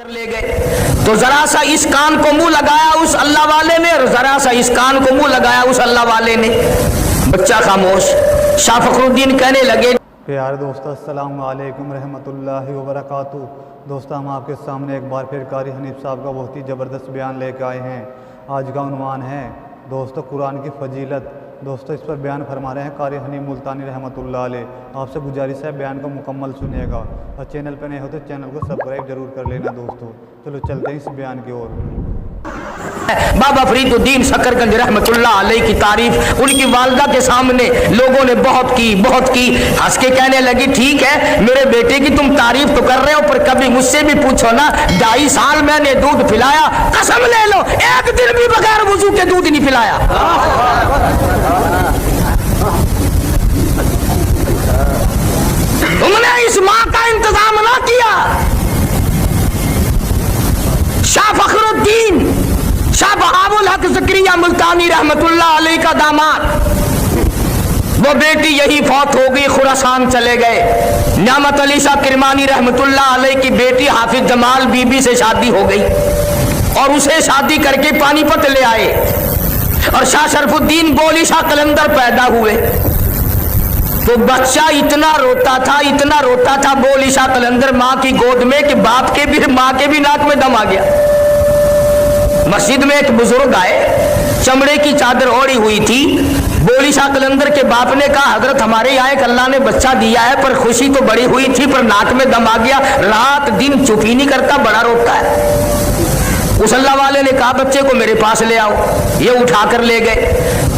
کر لے گئے تو ذرا سا اس کان کو منہ لگایا اس اللہ والے نے اور ذرا سا اس کان کو منہ لگایا اس اللہ والے نے. بچہ خاموش. شاہ فخر الدین کہنے لگے پیارے دوستو السلام علیکم رحمۃ اللہ وبرکاتہ. دوستو ہم آپ کے سامنے ایک بار پھر قاری حنیف صاحب کا بہت ہی زبردست بیان لے کے آئے ہیں. آج کا عنوان ہے دوستو قرآن کی فضیلت. دوستو اس پر بیان فرما رہے ہیں قاری حنیف ملتانی رحمۃ اللہ علیہ. آپ سے گزارش ہے بیان کو مکمل سنیے گا اور چینل پہ نئے ہو تو چینل کو سبسکرائب ضرور کر لینا. دوستو چلو چلتے ہیں اس بیان کی اور. بابا فرید الدین سکر گنج رحمت اللہ علیہ کی تعریف ان کی والدہ کے سامنے لوگوں نے بہت کی. ہنس کے کہنے لگی ٹھیک ہے میرے بیٹے کی تم تعریف تو کر رہے ہو پر کبھی مجھ سے بھی پوچھو نا 2.5 سال میں نے دودھ پلایا, قسم لے لو ایک دن بھی بغیر وضو کے دودھ نہیں پلایا. تم نے اس ماں کا انتظام نہ کیا. شاہ فخر الدین شاہ بہاء الحق زکریا ملتانی رحمت اللہ علیہ کا داماد, وہ بیٹی یہی فوت ہو گئی, خراسان چلے گئے. نعمت علی شاہ کرمانی رحمت اللہ علیہ کی بیٹی حافظ جمال بی بی سے شادی ہو گئی اور اسے شادی کر کے پانی پت لے آئے اور شاہ شرف الدین بولی شاہ قلندر پیدا ہوئے. تو بچہ اتنا روتا تھا بولی شاہ قلندر ماں کی گود میں کہ باپ کے بھی ماں کے بھی ناک میں دم آ گیا. مسجد میں ایک بزرگ آئے, چمڑے کی چادر اوڑی ہوئی تھی. بولی شاہ قلندر کے باپ نے کہا حضرت ہمارے یہاں ایک اللہ نے بچہ دیا ہے پر خوشی تو بڑی ہوئی تھی پر ناک میں دم آ گیا, رات دن چپ ہی نہیں کرتا, بڑا روتا ہے. اس اللہ والے نے کہا بچے کو میرے پاس لے آؤ. یہ اٹھا کر لے گئے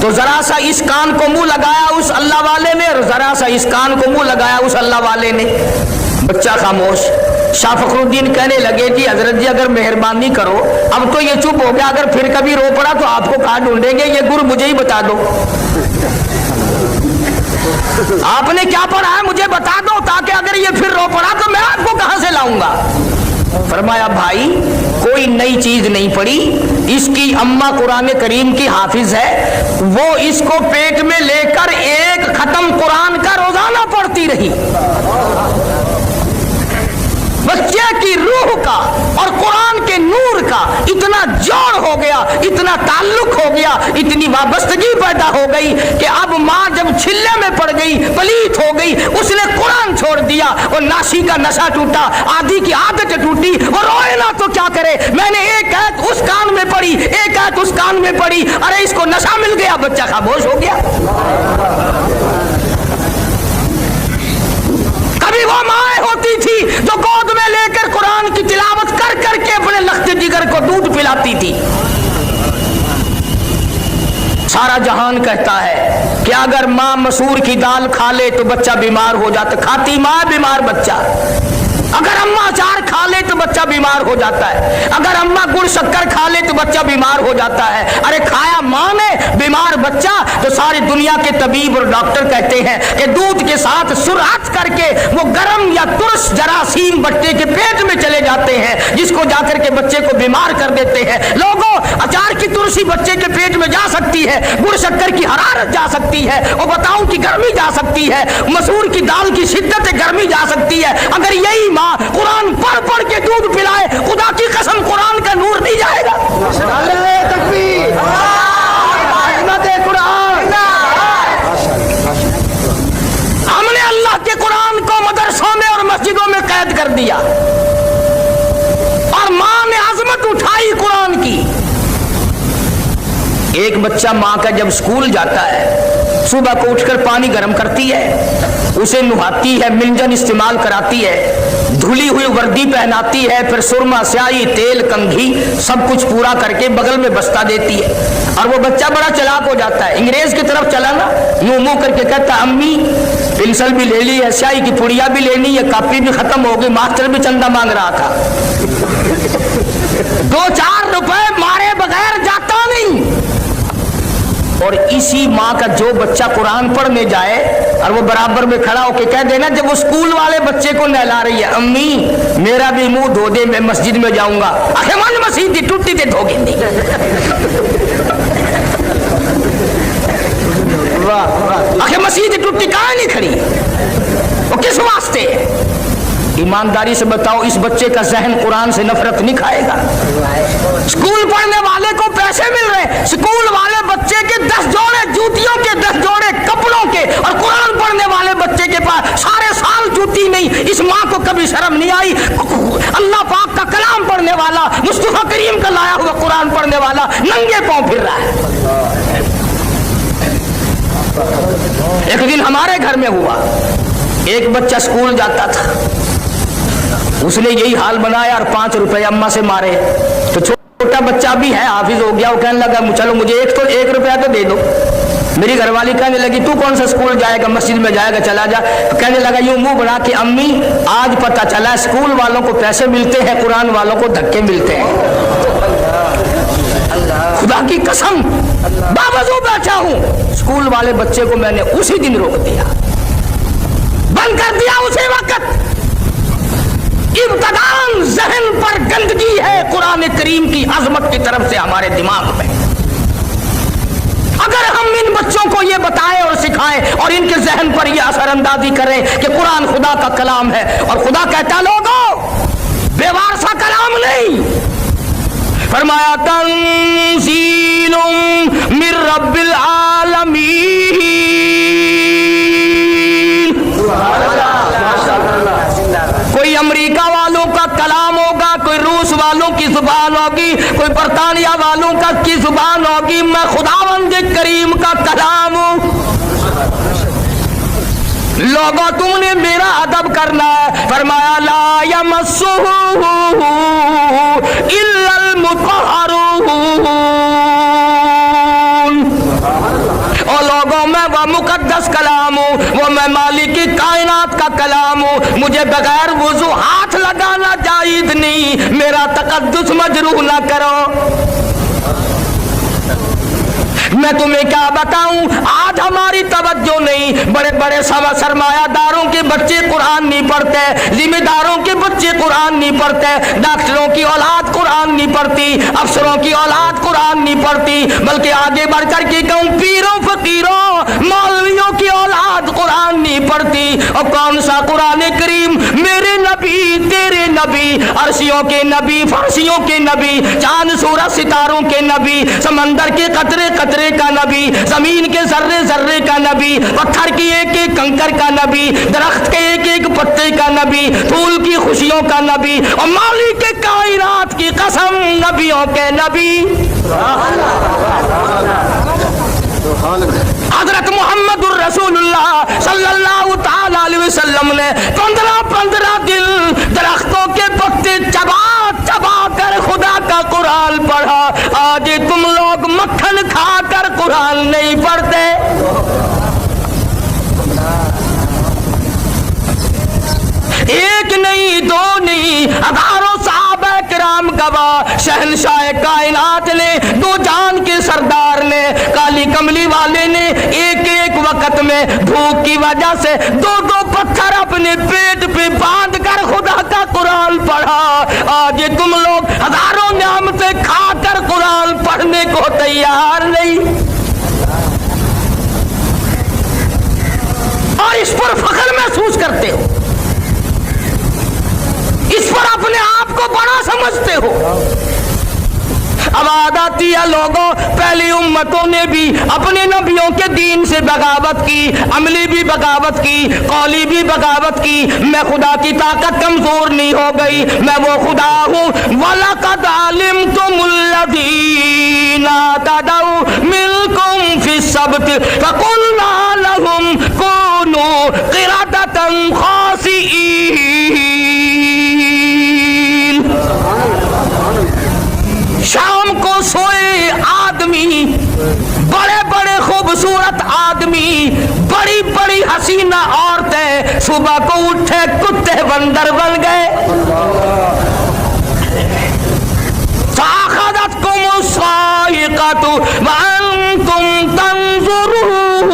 تو ذرا سا اس کان کو منہ لگایا اس اللہ والے نے اور ذرا سا اس کان کو منہ لگایا اس اللہ والے نے. بچہ خاموش. شاہ فخر الدین کہنے لگے جی حضرت جی اگر مہربانی کرو اب تو یہ چپ ہو گیا, اگر پھر کبھی رو پڑا تو آپ کو کہاں ڈھونڈیں گے, یہ گر مجھے ہی بتا دو. آپ نے کیا پڑھا ہے مجھے بتا دو تاکہ اگر یہ پھر رو پڑا تو میں آپ کو کہاں سے لاؤں گا. فرمایا بھائی کوئی نئی چیز نہیں پڑھی, اس کی اماں قرآن کریم کی حافظ ہے, وہ اس کو پیٹ میں لے کر ایک ختم قرآن کا روزانہ پڑھتی رہی. بچے کی روح کا اور قرآن کے نور کا اتنا جوڑ ہو گیا, اتنا تعلق ہو گیا, اتنی وابستگی پیدا ہو گئی کہ اب ماں جب چھلے میں پڑ گئی, پلیت ہو گئی, اس نے قرآن چھوڑ دیا اور ناشی کا نشہ ٹوٹا, آدھی کی عادت ٹوٹی اور روئے نہ تو کیا کرے. میں نے ایک آیت اس کان میں پڑھی, ایک آیت اس کان میں پڑھی, ارے اس کو نشہ مل گیا, بچہ خاموش ہو گیا. کبھی وہ ماں ہوتی تھی جو گود میں لے کر قرآن کی تلاوت کر کر کے اپنے لخت جگر کو دودھ پلاتی تھی. سارا جہان کہتا ہے کہ اگر ماں مسور کی دال کھا لے تو بچہ بیمار ہو جاتا, کھاتی ماں بیمار بچہ. اگر اماں اچار کھا لے تو بچہ بیمار ہو جاتا ہے, اگر اماں گڑ شکر کھا لے تو بچہ بیمار ہو جاتا ہے. ارے کھایا ماں نے بیمار بچہ, تو ساری دنیا کے طبیب اور ڈاکٹر کہتے ہیں کہ دودھ کے ساتھ سرعت کر کے وہ گرم یا ترش جراثیم بچے کے پیٹ میں چلے جاتے ہیں جس کو جا کر کے بچے کو بیمار کر دیتے ہیں. لوگوں اچار کی ترشی بچے کے پیٹ میں جا سکتی ہے, گڑ شکر کی حرارت جا سکتی ہے, اور بتاؤں کی گرمی جا سکتی ہے, مسور کی دال کی شدت گرمی جا سکتی ہے. اگر یہی ماں قرآن پڑھ پڑھ کے دودھ پلائے, خدا کی قسم قرآن کا نور نہیں جائے گا. تکبیر, عظمت قرآن. ہم نے اللہ کے قرآن کو مدرسوں میں اور مسجدوں میں قید کر دیا اور ماں نے عظمت اٹھائی قرآن کی. ایک بچہ ماں کا جب اسکول جاتا ہے صبح کو اٹھ کر پانی گرم کرتی ہے, اسے نہاتی ہے, منجن استعمال کراتی ہے, دھلی ہوئی وردی پہناتی ہے, پھر سرما سیاہی تیل کنگھی سب کچھ پورا کر کے بغل میں بستہ دیتی ہے. اور وہ بچہ بڑا چلاک ہو جاتا ہے, انگریز کی طرف چلا نا, یوں منہ کر کے کہتا امی پنسل بھی لے لی ہے, سیاہی کی پڑیا بھی لینی ہے, کاپی بھی ختم ہو گئی, ماسٹر بھی چندہ مانگ رہا تھا. 2-4 روپے مارے بغیر جاتا نہیں. اور اسی ماں کا جو بچہ قرآن پڑھنے جائے اور وہ برابر میں کھڑا ہو کے کہہ دینا جب وہ اسکول والے بچے کو نہلا رہی ہے امی میرا بھی منہ دھو دے میں مسجد میں جاؤں گا, آخر من مسجد دی ٹوٹی تے دھو گی آخر مسجد ٹوٹی کہاں نہیں کھڑی, وہ کس واسطے. ईमानदारी से बताओ, इस बच्चे का जहन कुरान से नफरत नहीं खाएगा? स्कूल पढ़ने वाले को पैसे मिल रहे, स्कूल वाले बच्चे के 10 जोड़े जूतियों के, 10 जोड़े कपड़ों के, और कुरान पढ़ने वाले बच्चे के पास सारे साल जूती नहीं। इस माँ को कभी शर्म नहीं आई? अल्लाह पाक का कलाम पढ़ने वाला, मुस्तफा करीम का लाया हुआ कुरान पढ़ने वाला नंगे पांव फिर रहा है। एक दिन हमारे घर में हुआ, एक बच्चा स्कूल जाता था, उसने यही हाल बनाया और 5 रुपए अम्मा से मारे। तो छोटा बच्चा भी है, हाफिज हो गया, वो कहने लगा चलो मुझे 1 रुपया तो दे दो। मेरी घरवाली कहने लगी तू कौन सा स्कूल जाएगा, मस्जिद में जाएगा, चला जा। तो कहने लगा यूं मुंह बना के, अम्मी आज पता चला स्कूल वालों को पैसे मिलते हैं, कुरान वालों को धक्के मिलते हैं। खुदा की कसम बावजूद बैठा हूं, स्कूल वाले बच्चे को मैंने उसी दिन रोक दिया, बंद कर दिया उसी वक्त। इब्तदान जहन पर गंदगी है कुरान करीम की अजमत की तरफ से हमारे दिमाग में। अगर हम इन बच्चों को ये बताएं और सिखाएं और इनके जहन पर ये असरअंदाजी करें कि कुरान खुदा का कलाम है, और खुदा कहता लोगों बेवारसा कलाम नहीं, फरमाया तंज़ीलुम मिर रब्बिल आलमीन। कोई अमेरिका वालों का कलाम होगा, कोई रूस वालों की जुबान होगी, कोई बरतानिया वालों का की जुबान होगी, मैं खुदावंद करीम का कलाम हूं। लोगों तुमने मेरा अदब करना है, फरमाया ला यमस्सुहु इल्लल मुतहहरून। और लोगों में वह मुकद्दस कलाम हूँ, वो मैं मालिक की कायनात का कलाम हूँ, मुझे बगैर वुजू हाथ लगाना जायज नहीं, मेरा तकद्दुस मजरूह ना करो। मैं तुम्हें क्या बताऊं, आज हमारी तवज्जो नहीं, बड़े बड़े सरमायादारों के बच्चे कुरान नहीं पढ़ते, जिम्मेदारों के बच्चे कुरान नहीं पढ़ते, डॉक्टरों की औलाद कुरान नहीं पढ़ती, अफसरों की औलाद कुरान नहीं पढ़ती, बल्कि आगे बढ़कर के कहूं पीरों फकीरों मौलवियों की औलाद कुरान नहीं पढ़ती। और कौन सा कुरान करीम, मेरे नबी तेरे नबी, अर्शियों के नबी, फर्शियों के नबी, चांद सूरज सितारों के नबी, समंदर के कतरे कतरे का नबी, जमीन के जर्रे जर्रे का नबी, पत्थर की एक एक कंकर का नबी, दरख्त के एक एक पत्ते का नबी, फूल की खुशियों का नबी, और मालिक के कायनात की कसम नबियों के नबी हजरत मोहम्मदुर रसूलुल्लाह सल्लल्लाहु ताला अलैहि वसल्लम ने 15 दिन दरख्तों के पत्ते चबा चबा कर खुदा का कुरान पढ़ा। आज तुम लोग मक्खन खाकर कुरान नहीं पढ़ते। एक नहीं दो नहीं, हजारों सहाबा किराम गवाह, शहनशाह कायनात ने, दो जान के सरदार ने, काली कमली वाले ने एक एक वक्त में भूख की वजह से 2-2 पत्थर अपने पेट पे बांध कर खुदा का कुरान पढ़ा। आज तुम लोग हजारों नियामतें खाकर कुरान पढ़ने को तैयार नहीं, और इस पर फख्र महसूस करते हो, इस पर अपने आप को बड़ा समझते हो। अब आती है लोगों, पहली उम्मतों ने भी अपने नबियों के दीन से बगावत की, अमली भी बगावत की, कौली भी बगावत की। मैं खुदा की ताकत कमजोर नहीं हो गई, मैं वो खुदा हूँ। वलक़द अलिमतुमुल्लज़ीना तदऊ मिनकुम फ़िस्सब्त फ़क़ुलना लहुम कूनू क़िरदतन ख़ासिईन। शाम को सोए आदमी, बड़े बड़े खूबसूरत आदमी, बड़ी बड़ी हसीना औरतें, सुबह को उठे कुत्ते बंदर बन गए। फ़अख़ज़तकुमु स्साइक़तु व अंतुम तंज़ुरून।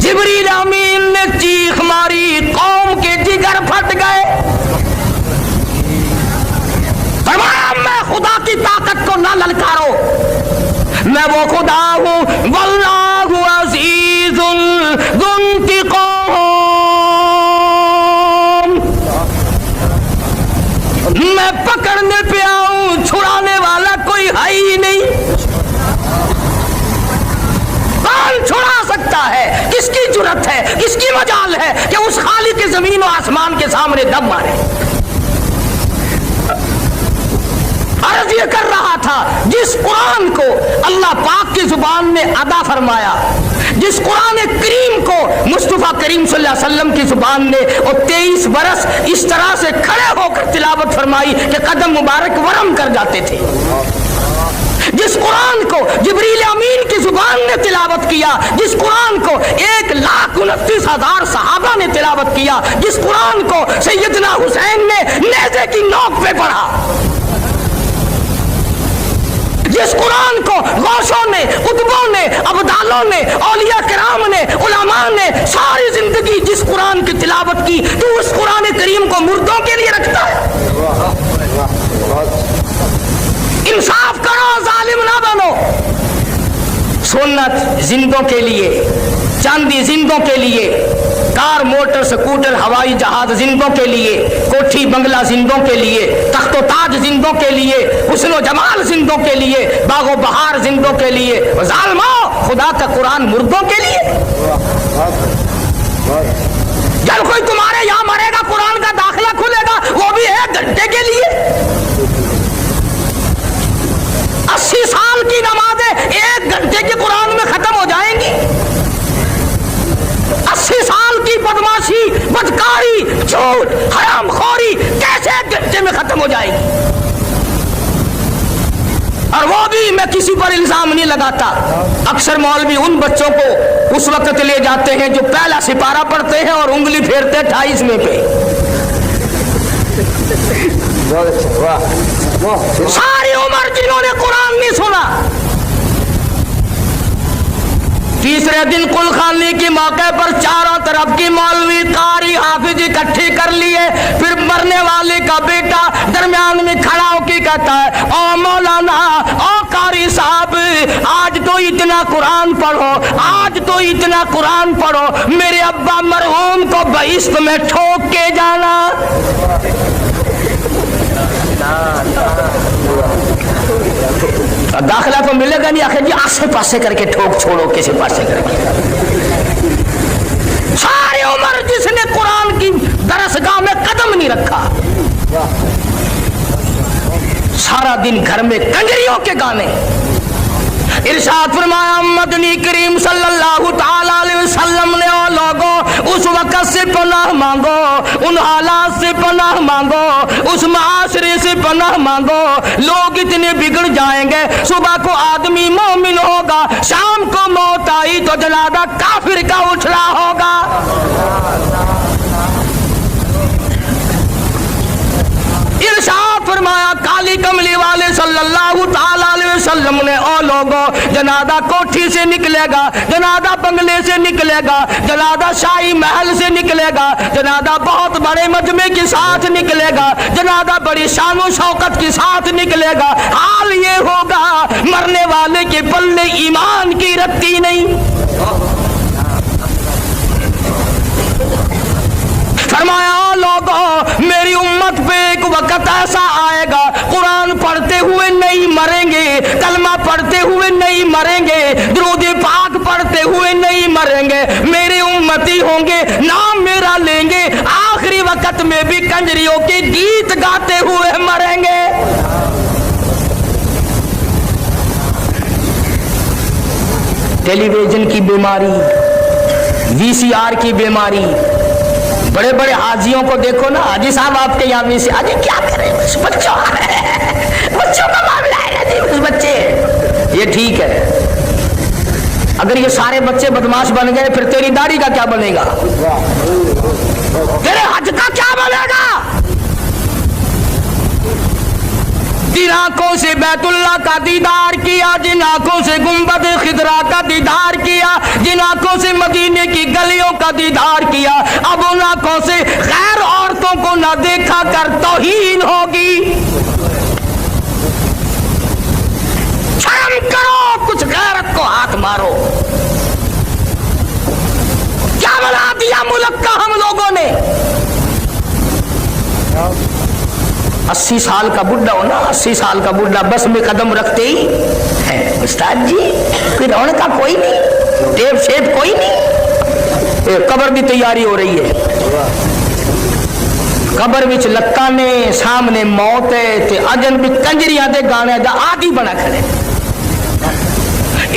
जिब्रील अमीन ने चीख मारी, कौम के जिगर फट गए। मैं खुदा की ताकत को ना ललकारो, मैं वो खुदा हूँ। वल्लाहु अज़ीज़ुन ज़ुन्तिक़ाम। मैं पकड़ने पे आऊं, छुड़ाने वाला कोई है ही नहीं। कौन छुड़ा सकता है? किसकी जुर्रत है, किसकी मजाल है कि उस खालिक के जमीन और आसमान के सामने दम मारे? अर्ज ये कर रहा था, जिस कुरान को अल्लाह पाक की जुबान ने अदा फरमाया, जिस कुरान करीम को मुस्तफा करीम सल्लल्लाहु अलैहि वसल्लम की जुबान ने और 23 बरस इस तरह से खड़े होकर तिलावत फरमाई कि कदम मुबारक वरम कर जाते थे, जिस कुरान को जिब्रील अमीन की जुबान ने तिलावत किया, जिस कुरान को 1,29,000 सहाबा ने तिलावत किया, जिस कुरान को सैयदना हुसैन ने नेज़े की नोक पे पढ़ा, जिस कुरान को गौसों ने, कुतुबों ने, अब्दालों ने, औलिया किराम ने, उलमा ने सारी जिंदगी जिस कुरान की तिलावत की, तो उस कुरान करीम को मुर्दों के लिए रखता है? इंसाफ करो, जालिम ना बनो। सुन्नत जिंदों के लिए, चांदी जिंदों के लिए, कार मोटर स्कूटर हवाई जहाज जिंदों के लिए, कोठी बंगला जिंदों के लिए, तख्तो ताज जिंदों के लिए, हुस्न जमाल जिंदों के लिए, बागो बहार जिंदों के लिए, जालिमो खुदा का कुरान मुर्दों के लिए। जब कोई तुम्हारे यहाँ मरेगा कुरान का दाखिला खुलेगा, वो भी 1 घंटे के लिए। 80 साल की नमाजें 1 घंटे के कुरान में खत्म हो जाएंगी। 80 साल की बदमाशी, बदकारी, झूठ, हरामखोरी कैसे 1 घंटे में खत्म हो जाएगी? और वो भी मैं किसी पर इल्जाम नहीं लगाता। अक्सर मौलवी उन बच्चों को उस वक्त ले जाते हैं जो पहला सिपारा पढ़ते हैं और उंगली फेरते 28वें पे। सारी उम्र जिन्होंने कुरान नहीं सुना, तीसरे दिन कुल खानी के मौके पर चारों तरफ की मौलवी कारी हाफिज इकट्ठे कर लिए। फिर मरने वाले का बेटा दरमियान में खड़ा होकर कहता है, ओ मौलाना, ओ कारी साहब, आज तो इतना कुरान पढ़ो, आज तो इतना कुरान पढ़ो, मेरे अब्बा मरहूम को बहिश्त में ठोक के जाना। दाखिला तो मिलेगा नहीं, आखिर जी आसे पासे करके ठोक छोड़ो, किसी पासे करके। सारी उम्र जिसने कुरान की दरसगाह में कदम नहीं रखा, सारा दिन घर में कंजरियों के गाने। इरशाद फरमाया मदनी करीम सल्लल्लाहु ताला अलैहि वसल्लम ने, ओ लोगों, उस वक्त से पनाह मांगो, उन हालात से पनाह मांगो, उस माशरे से पनाह मांगो। लोग इतने बिगड़ जाएंगे, सुबह को आदमी मोमिन होगा, शाम को मौत आई तो जनाजा काफिर का उछला होगा। इरशाद फरमाया काली कमली वाले सल्लल्लाहु ताला अलैहि वसल्लम ने, ओ लोगों, जनाजा कोठी से निकलेगा, जनाजा बंगले से निकलेगा, जनाजा शाही महल से निकलेगा, जनाजा बहुत बड़े मजमे के साथ निकलेगा, जनाजा बड़ी शानो शौकत के साथ निकलेगा। हाल ये होगा, मरने वाले के पल्ले ईमान की रत्ती नहीं। फरमाया, लोगों, मेरी उम्मत पे एक वक्त ऐसा आएगा, कुरान पढ़ते हुए नहीं मरेंगे, कलमा पढ़ते हुए नहीं मरेंगे, दुरूद पाक पढ़ते हुए नहीं मरेंगे, मेरे उम्मती होंगे, नाम मेरा लेंगे, आखिरी वक्त में भी कंजरियों के गीत गाते हुए मरेंगे। टेलीविजन की बीमारी, VCR की बीमारी, बड़े बड़े हाजियों को देखो ना, हाजी साहब आपके यहाँ भी से आगे क्या करें, बच्चों का मामला है ना जी, बस बच्चे। ये ठीक है, अगर ये सारे बच्चे बदमाश बन गए फिर तेरी दाढ़ी का क्या बनेगा, तेरे हज का क्या बनेगा? जिन आंखों से बैतुल्लाह का दीदार किया, जिन आंखों से गुंबद खिदरा का दीदार किया, जिन आंखों से मदीने की गलियों का दीदार किया, अब उन आंखों से गैर औरतों को न देखा कर तौहीन होगी। शर्म करो, कुछ गैरत को हाथ मारो। क्या बना दिया मुल्क का हम लोगों ने? 80 साल का बुढ़ा हो ना, 80 साल का बुढ़ा बस में कदम रखते ही है, उस्ताद जी कोई रौनक का कोई नहीं, टेप शेप कोई नहीं। कब्र की तैयारी हो रही है, कब्र विच लक्का ने सामने मौत है ते अजन भी कंजरियां दे गाने दा आदि बना खड़े।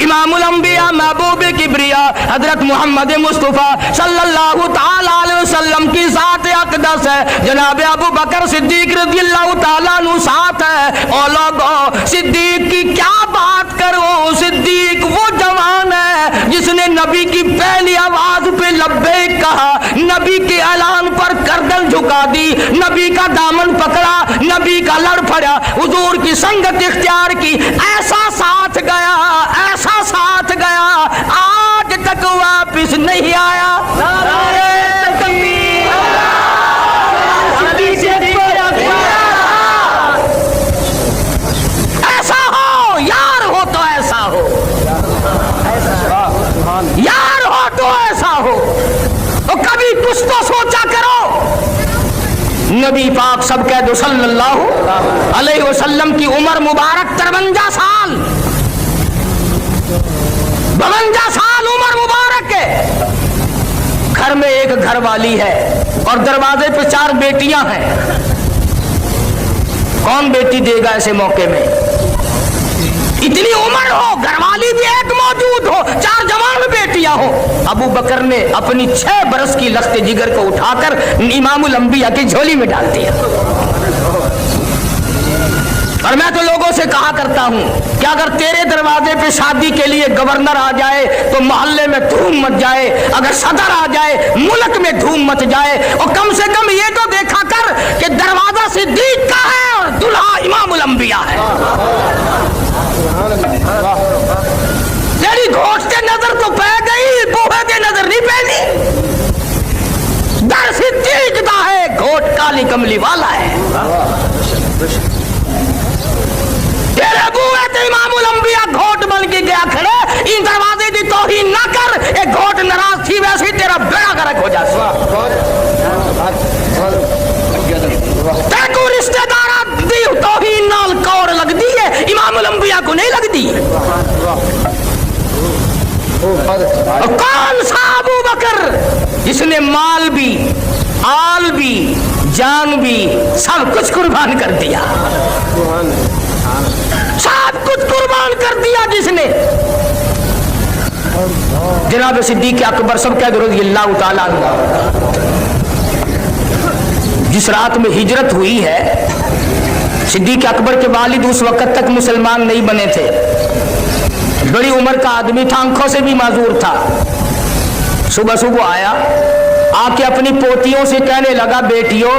इमामुल अंबिया महबूब किबरिया हजरत मोहम्मद मुस्तफा सल्लल्लाहु ताला अलैहि वसल्लम की ज़ात अक़दस है, जनाब अबू बकर सिद्दीक रज़ियल्लाहु ताला अन्हु साथ है। ओ लोगों, सिद्दीक की क्या बात करो, सिद्दीक वो जवान है जिसने नबी की पहली आवाज पे लब्बैक कहा, नबी के ऐलान पर गर्दन झुका दी, नबी का दामन पकड़ा, नबी का लड़ पड़ा, हुजूर की संगत इख्तियार की, ऐसा साथ गया, ऐसा साथ गया, आज तक वापिस नहीं आया। ऐसा हो यार, हो तो ऐसा हो यार, हो तो ऐसा हो। तो कभी कुछ तो सोचा करो। नबी पाक सब कह दो सल्लल्लाहु अलैहि वसल्लम की उम्र मुबारक 53 साल, 52 साल उम्र मुबारक है। घर में एक घर वाली है और दरवाजे पे 4 बेटियां हैं। कौन बेटी देगा ऐसे मौके में? इतनी उम्र हो, घरवाली भी एक मौजूद हो, 4 जवान बेटियां हो। अबू बकर ने अपनी 6 बरस की लख्त जिगर को उठाकर इमामुल अंबिया की झोली में डाल दिया। और मैं तो लोगों से कहा करता हूं कि अगर तेरे दरवाजे पे शादी के लिए गवर्नर आ जाए तो मोहल्ले में धूम मच जाए, अगर सदर आ जाए मुल्क में धूम मच जाए, और कम से कम ये तो देखा कर कि दरवाजा सिद्दीक का है और दुल्हा इमामुल अंबिया है। तेरी घोट से नजर तो पै गई, बूहे से नजर नहीं पैनी। दर सिद्दीक दा है, घोट काली कमली वाला है। तेरे बूहे ते इमामुल अंबिया घोट बन के गया खड़े, इन दरवाजे की तौहीन ना कर, एक घोट नाराज थी वैसे ही तेरा बेड़ा गर्क हो जाए। तेको रिश्तेदारा दी तौहीन नाल कौर लगती है, इमामुल अंबिया को नहीं लगती। कौन सा अबू बकर जिसने माल भी, आल भी, जान भी, सब कुछ कुर्बान कर दिया, सब कुछ कुर्बान कर दिया जिसने। जनाब सिद्दीक अकबर सब कह दो रज़ियल्लाहु ताला अन्हु। जिस रात में हिजरत हुई है, सिद्दीक अकबर के वालिद उस वक्त तक मुसलमान नहीं बने थे, बड़ी उम्र का आदमी था, आंखों से भी माजूर था। सुबह सुबह आया, आके अपनी पोतियों से कहने लगा, बेटियों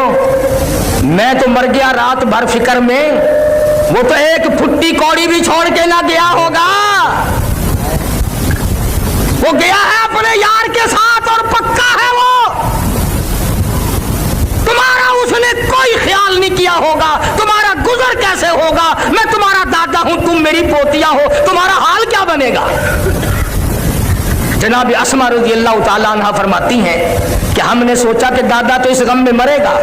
मैं तो मर गया रात भर फिक्र में, वो तो एक फुट्टी कौड़ी भी छोड़ के ना गया होगा, वो गया है अपने यार के साथ और पक्का है वो, तुम्हारा उसने कोई ख्याल नहीं किया होगा, तुम्हारा गुजर कैसे होगा, मैं तुम्हारा दादा हूं, तुम मेरी पोतियां हो, तुम्हारा हाल क्या बनेगा। जनाब अस्मा रज़ियल्लाहु ताला अन्हा फरमाती हैं कि हमने सोचा कि दादा तो इस गम में मरेगा।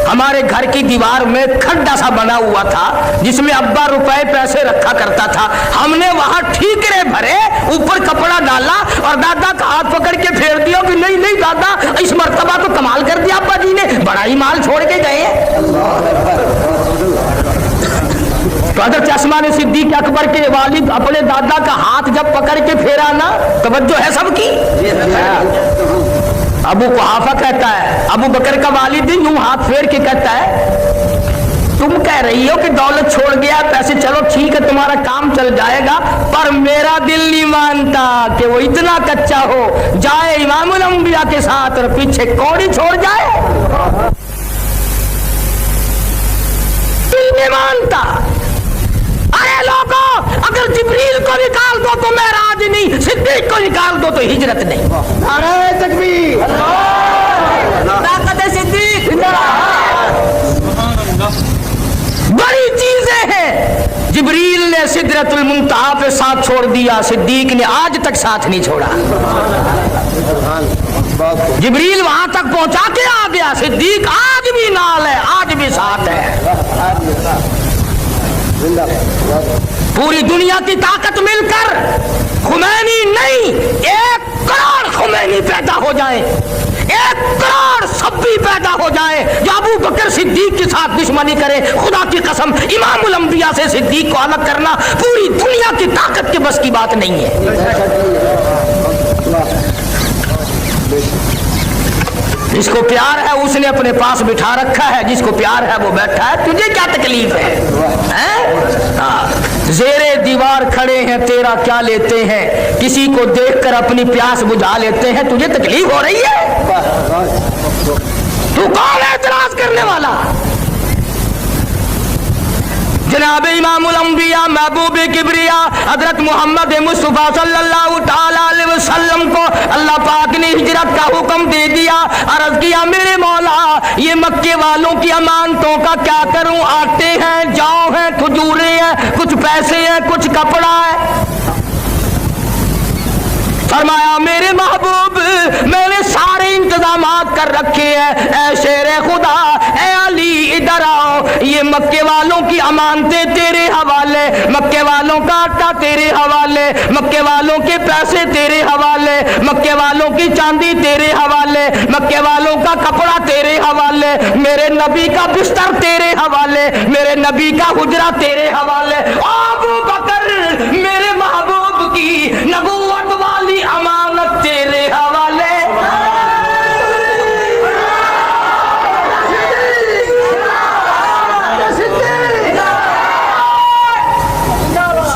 हमारे घर की दीवार में खड्डा सा बना हुआ था जिसमें अब्बा रुपए पैसे रखा करता था, हमने वहां ठीकरे भरे, ऊपर कपड़ा डाला और दादा का हाथ पकड़ के फेर दिया कि नहीं नहीं दादा, इस मर्तबा तो कमाल कर दिया अब्बा जी ने, बड़ा ही माल छोड़ के गए। तो हज़रत अस्मा ने सिद्दीक अकबर के वालिद अपने दादा का हाथ जब पकड़ के फेरा ना, तवज्जो है सबकी। अबू कुहाफा कहता है, अबू बकर का वालिद यूं हाथ फेर के कहता है, तुम कह रही हो कि दौलत छोड़ गया, पैसे, चलो ठीक है तुम्हारा काम चल जाएगा, पर मेरा दिल नहीं मानता कि वो इतना कच्चा हो, जाए इमामुल अंबिया के साथ और पीछे कौड़ी छोड़ जाए, दिल नहीं मानता। अरे लोगों, अगर जिब्रील को निकाल दो तो मेराज नहीं, सिद्दीक को निकाल दो तो हिजरत नहीं। नारे तकबीर, ताकत सिद्दीक, बड़ी चीजें हैं। जिब्रील ने सिदरतुल मुंतहा पे साथ छोड़ दिया, सिद्दीक ने आज तक साथ नहीं छोड़ा। जिब्रील वहां तक पहुंचा के आ गया। सिद्दीक आज भी नाल है, आज भी साथ है। पूरी दुनिया की ताकत मिलकर खुमैनी नहीं, 1 करोड़ खुमैनी पैदा हो जाए, 1 करोड़ सब्बी पैदा हो जाए जो अबू बकर सिद्दीक के साथ दुश्मनी करे, खुदा की कसम इमामुल अंबिया से सिद्दीक को अलग करना पूरी दुनिया की ताकत के बस की बात नहीं है। जिसको प्यार है उसने अपने पास बिठा रखा है, जिसको प्यार है वो बैठा है। तुझे क्या तकलीफ है, हैं? ज़ेरे दीवार खड़े हैं तेरा क्या लेते हैं, किसी को देखकर अपनी प्यास बुझा लेते हैं। तुझे तकलीफ हो रही है? तू कौन है इतराज करने वाला? जनाब इमामुल अंबिया महबूब किबरिया हजरत मोहम्मद मुस्तफा सल्लल्लाहु ताला अलैहि वसल्लम को अल्लाह पाक ने हिजरत का हुक्म दे दिया। अर्ज किया मेरे मौला ये मक्के वालों की अमानतों का क्या करूं? आटे हैं, जौ हैं, खजूरें हैं, कुछ पैसे हैं, कुछ कपड़ा है। फरमाया मेरे महबूब मैंने सारे इंतजामात कर रखे हैं। ऐ शेर खुदा, ऐ अली इधर आओ, ये मक्के वालों की अमानतें तेरे हवाले, मक्के वालों का आटा तेरे हवाले, मक्के वालों के पैसे तेरे हवाले, मक्के वालों की चांदी तेरे हवाले, मक्के वालों का कपड़ा तेरे हवाले, मेरे नबी का बिस्तर तेरे हवाले, मेरे नबी का हुजरा तेरे हवाले। अबू बकर मेरे महबूब की नबूवत वाली अमानत तेरे हवाले।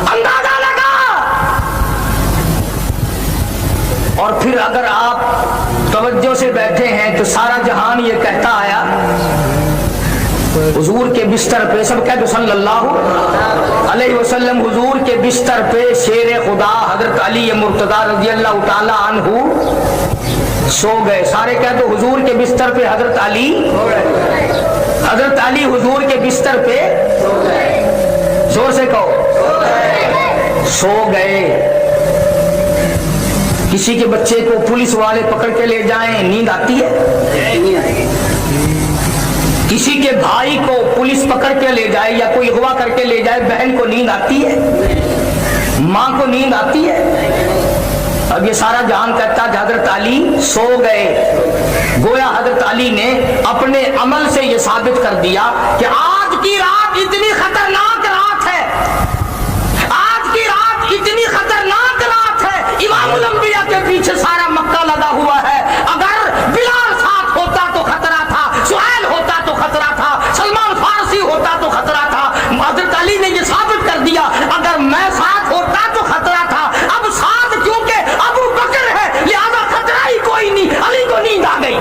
अंदाजा लगा। और फिर अगर आप तवज्जो से बैठे हैं तो सारा जहान ये कहता आया हुजूर के बिस्तर पे, सब कहते सल्लल्लाहु अलैहि वसल्लम, हुजूर के बिस्तर पे शेर खुदा हजरत अली मुर्तजा रज़ियल्लाहु ताला अन्हु सो गए। सारे कहते हुजूर के बिस्तर पे हजरत अली, हजरत अली हुजूर के बिस्तर पे, जोर से कहो, सो गए। किसी के बच्चे को पुलिस वाले पकड़ के ले जाएं, नींद आती है? किसी के भाई को पुलिस पकड़ के ले जाए या कोई अगवा करके ले जाए, बहन को नींद आती है? माँ को नींद आती है? अब ये सारा जहान कहता है हजरत अली सो गए। गोया हजरत अली ने अपने अमल से ये साबित कर दिया कि आज की रात इतनी खतरनाक रात है, आज की रात इतनी खतरनाक रात है। इमामुल अंबिया के पीछे सारा मक्का लगा हुआ है। अगर बिलाल साथ होता तो खतरा था, सुहैल होता तो खतरा था, सलमान फारसी होता तो खतरा था। हजरत अली ने ये साबित कर दिया अगर मैं साथ होता तो खतरा था। अब साथ क्योंकि अबू बकर है लिहाजा खतरा ही कोई नहीं। अली को नींद आ गई।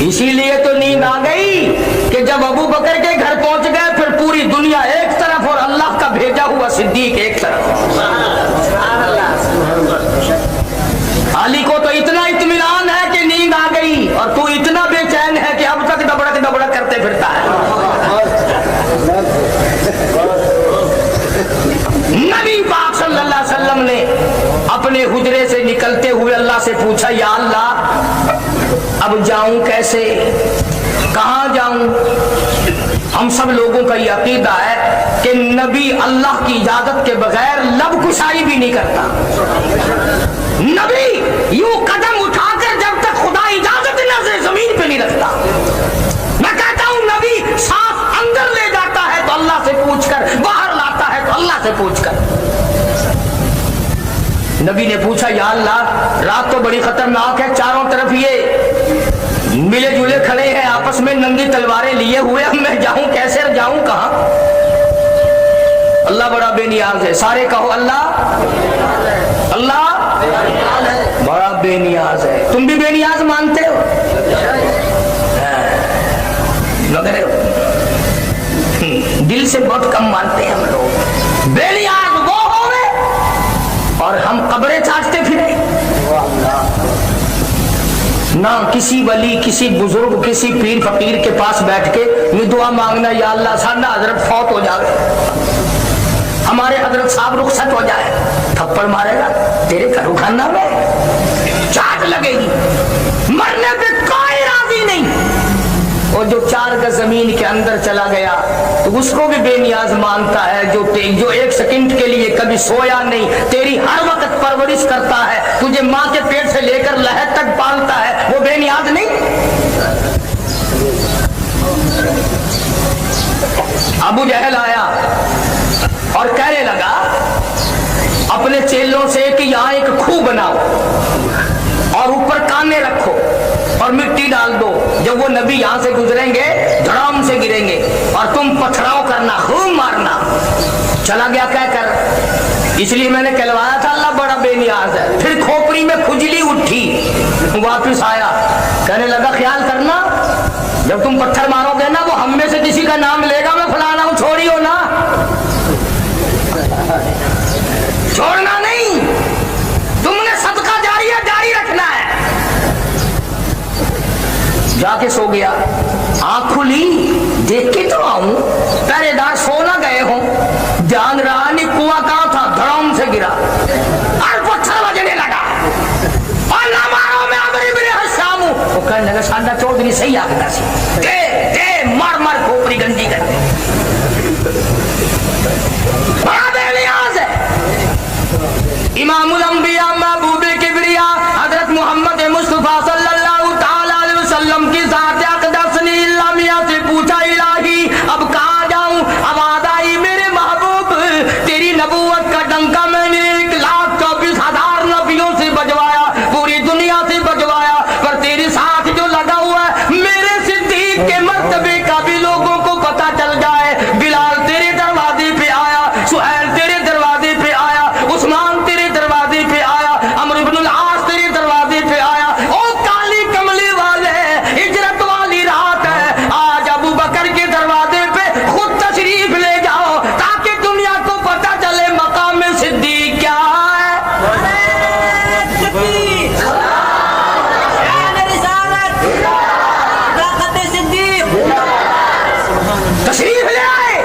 इसीलिए तो नींद आ गई कि जब अबू बकर के घर पहुंच गए फिर पूरी दुनिया एक तरफ और अल्लाह का भेजा हुआ सिद्दीक एक तरफ। अली को तो इतना इत्मीनान है कि नींद आ गई और तू इतना बेचैन है कि अब तक दबड़क दबड़क करते फिरता है। नबी पाक सल्लल्लाहु अलैहि वसल्लम ने अपने हुजरे से निकलते हुए अल्लाह से पूछा या अल्लाह अब जाऊं कैसे, कहां जाऊं? हम सब लोगों का ये अकीदा है कि नबी अल्लाह की इजाजत के बगैर लब कुशाई भी नहीं करता। नबी यूं कदम उठाकर जब तक खुदा इजाजत नजर जमीन पे नहीं रखता। मैं कहता हूं नबी सांस अंदर ले जाता है तो अल्लाह से पूछकर, बाहर लाता है तो अल्लाह से पूछकर। नबी ने पूछा या अल्लाह रात तो बड़ी खतरनाक है, चारों तरफ ये मिले जुले खड़े हैं आपस में नंगी तलवारें लिए हुए, अब मैं जाऊं कैसे, जाऊं कहां? अल्लाह बड़ा बेनियाज है। सारे कहो अल्लाह अल्लाह बड़ा बेनियाज है। तुम भी बेनियाज मानते हो मगर दिल से बहुत कम मानते हैं हम लोग। बेनियाज वो होवे और हम कब्रें चाटते फिरे। ना किसी वली, किसी बुजुर्ग, किसी पीर फकीर के पास बैठ के ये दुआ मांगना, या अल्लाह साडा हजरत फौत हो जाए, हमारे हजरत साहब रुखसत हो जाए। थप्पड़ मारेगा तेरे घरों खाना में, चाट लगेगी, मरने पे कोई राजी नहीं। और जो 4 गज जमीन के अंदर चला गया तो उसको भी बेनियाज मानता है, जो 1 सेकंड के लिए कभी सोया नहीं, तेरी हर वक्त परवरिश करता है, तुझे माँ के पेट से लेकर लहद तक पालता है, वो बेनियाज नहीं। अबू जहल आया और कहने लगा अपने चेलों से कि यहाँ एक खूह बनाओ और ऊपर काने रखो और मिट्टी डाल दो, जब वो नबी यहाँ से गुजरेंगे धड़ाम से गिरेंगे और तुम पथराव करना, खूब मारना। चला गया कह कर, इसलिए मैंने कहलवाया था अल्लाह बड़ा बेनियाज है। फिर खोपड़ी में खुजली उठी, वापिस आया, कहने लगा ख्याल करना जब तुम पत्थर मारोगे ना, वो हम में से किसी का नाम लेगा, मैं फलाना हूं, छोड़ियो ना, छोड़ना नहीं, तुमने सदका जारिया जारी रखना है। जाके सो गया, आंख खुली, देख के तो आऊं, पहरेदार सो ना गए हो, ध्यान रहा नहीं कुआं कहां था, धड़ाम से गिरा और पत्थर बजने लगा और ना मारो मैं आदरी मेरे हसामू। वो कहने लगा साडा चौधरी सही आगता सी, दे दे मार मार खोपड़ी गंदी कर दे। बड़ा बेनियाज है। इमामुल अंबिया महबूबे किबरिया हजरत मोहम्मद मुस्तफा सल्लल्लाहु तआला अलैहि वसल्लम की जात अक़दस ने इल्लामिया से पूछा, इलाही अब कहाँ जाऊं? आवाज आई मेरे महबूब, तेरी नबूवत का डंका मैंने 1,24,000 नबियों से बजवाया, पूरी दुनिया से बजवाया, पर तेरे साथ जो लगा हुआ है मेरे सिद्दीक के मर्तबे का भी लोगों को पता चल जाए। बिलाल तेरे दरवाजे पे आया, सुहैल तेरे दरवाजे पे आया, उस्मान तेरे दरवाजे पे आया, अमर इब्नुल आस तेरे दरवाजे पे आया। ओ काली कमली वाले, हिजरत वाली रात है, आज अबू बकर के दरवाजे पे खुद तशरीफ ले जाओ ताकि दुनिया को पता चले मकाम सिद्दीक क्या है। तशरीफ ले आए,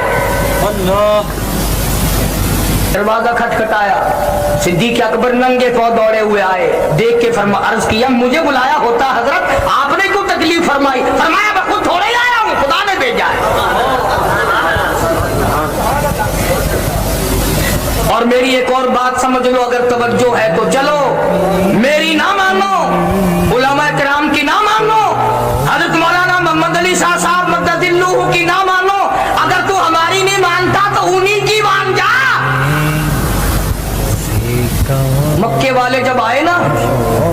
दरवाजा खटखटाया, सिद्दीक अकबर नंगे पांव दौड़े हुए आए, देख के फरमा अर्ज किया, मुझे बुलाया होता हजरत, आपने क्यों तकलीफ फरमाई? फरमाया मैं खुद थोड़े ही आया हूं, खुदा ने भेजा है। और मेरी एक और बात समझ लो, अगर तवज्जो है तो चलो, मेरी ना मानो, उलमा किराम की ना मानो, हजरत मौलाना मोहम्मद अली शाह साहब मद्ददिल्लुहु की ना मानो, अगर तू हमारी नहीं मानता तो उन्हीं की मान जा। मक्के वाले जब आए ना,